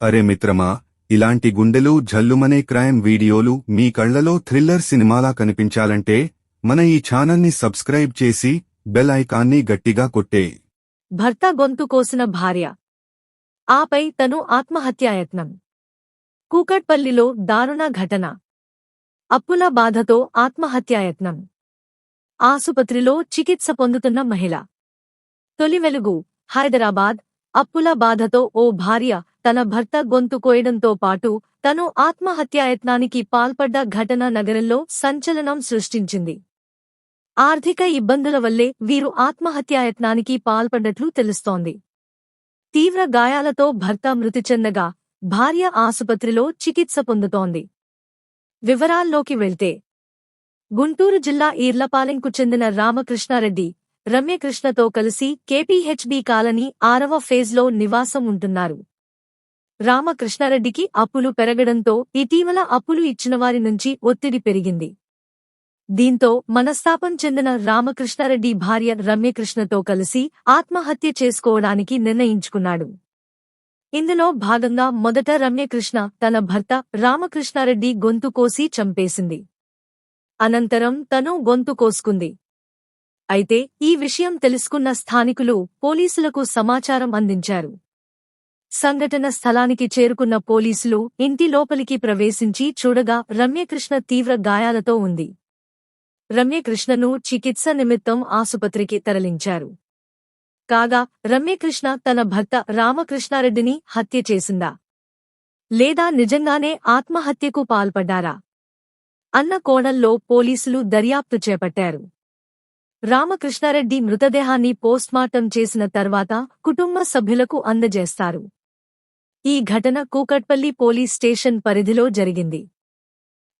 అరే మిత్రమా, ఇలాంటి గుండెలు జల్లుమనే క్రైమ్ వీడియోలు మీ కళ్లలో థ్రిల్లర్ సినిమాలా కనిపించాలంటే మన ఈ ఛానల్ని సబ్స్క్రైబ్ చేసి బెల్ ఐకాన్ని గట్టిగా కొట్టే. భర్త గొంతు కోసిన భార్య, ఆపై తను ఆత్మహత్యాయత్నం. కూకట్పల్లిలో దారుణ ఘటన. అప్పుల బాధతో ఆత్మహత్యాయత్నం. ఆసుపత్రిలో చికిత్స పొందుతున్న మహిళ. తొలి వెలుగు. హైదరాబాద్. అప్పుల బాధతో ఓ భార్య తన భర్త గొంతు కోయడంతో పాటు తను ఆత్మహత్యాయత్నానికి పాల్పడ్డ ఘటన నగరంలో సంచలనం సృష్టించింది. ఆర్థిక ఇబ్బందుల వల్లే వీరు ఆత్మహత్యాయత్నానికి పాల్పడ్డట్లు తెలుస్తోంది. తీవ్ర గాయాలతో భర్త మృతి చెందగా భార్య ఆసుపత్రిలో చికిత్స పొందుతోంది. వివరాల్లోకి వెళ్తే, గుంటూరు జిల్లా ఈర్లపాలెంకు చెందిన రామకృష్ణారెడ్డి, రమ్యకృష్ణతో కలిసి కేపీహెచ్బీ కాలనీ 6వ ఫేజ్లో నివాసం ఉంటున్నారు. రామకృష్ణారెడ్డికి అప్పులు పెరగడంతో ఇటీవల అప్పులు ఇచ్చినవారి నుంచి ఒత్తిడి పెరిగింది. దీంతో మనస్తాపం చెందిన రామకృష్ణారెడ్డి భార్య రమ్యకృష్ణతో కలిసి ఆత్మహత్య చేసుకోవడానికి నిర్ణయించుకున్నాడు. ఇందులో భాగంగా మొదట రమ్యకృష్ణ తన భర్త రామకృష్ణారెడ్డి గొంతు కోసి చంపేసింది. అనంతరం తను గొంతు కోసుకుంది. అయితే ఈ విషయం తెలుసుకున్న స్థానికులు పోలీసులకు సమాచారం అందించారు. సంఘటన స్థలానికి చేరుకున్న పోలీసులు ఇంటి లోపలికి ప్రవేశించి చూడగా రమ్యకృష్ణ తీవ్ర గాయాలతో ఉంది. రమ్యకృష్ణను చికిత్స నిమిత్తం ఆసుపత్రికి తరలించారు. కాగా రమ్యకృష్ణ తన భర్త రామకృష్ణారెడ్డిని హత్య చేసిందా, లేదా నిజంగానే ఆత్మహత్యకు పాల్పడ్డారా అన్న కోణంలో పోలీసులు దర్యాప్తు చేపట్టారు. రామకృష్ణారెడ్డి మృతదేహాన్ని పోస్ట్మార్టం చేసిన తర్వాత కుటుంబ సభ్యులకు అందజేస్తారు. ఈ ఘటన కూకట్పల్లి పోలీస్ స్టేషన్ పరిధిలో జరిగింది.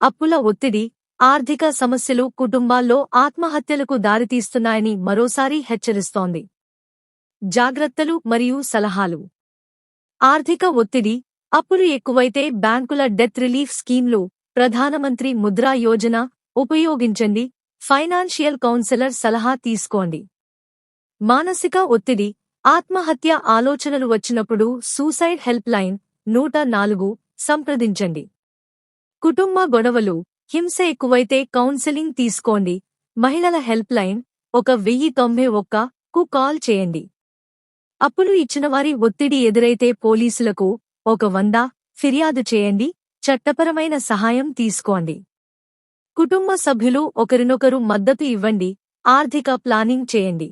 అప్పుల ఒత్తిడి, ఆర్థిక సమస్యలు కుటుంబాల్లో ఆత్మహత్యలకు దారితీస్తున్నాయని మరోసారి హెచ్చరిస్తోంది. జాగ్రత్తలు మరియు సలహాలు. ఆర్థిక ఒత్తిడి, అప్పులు ఎక్కువైతే బ్యాంకుల డెత్ రిలీఫ్ స్కీమ్లు, ప్రధానమంత్రి ముద్రా యోజన ఉపయోగించండి. ఫైనాన్షియల్ కౌన్సిలర్ సలహా తీసుకోండి. మానసిక ఒత్తిడి, ఆత్మహత్య ఆలోచనలు వచ్చినప్పుడు సూసైడ్ హెల్ప్ లైన్ 104 సంప్రదించండి. కుటుంబ గొడవలు, హింస ఎక్కువైతే కౌన్సెలింగ్ తీసుకోండి. మహిళల హెల్ప్ లైన్ 1091కు కాల్ చేయండి. అప్పులు ఇచ్చినవారి ఒత్తిడి ఎదురైతే పోలీసులకు 100 ఫిర్యాదు చేయండి. చట్టపరమైన సహాయం తీసుకోండి. కుటుంబ సభ్యులు ఒకరినొకరు మద్దతు ఇవ్వండి. ఆర్థిక ప్లానింగ్ చేయండి.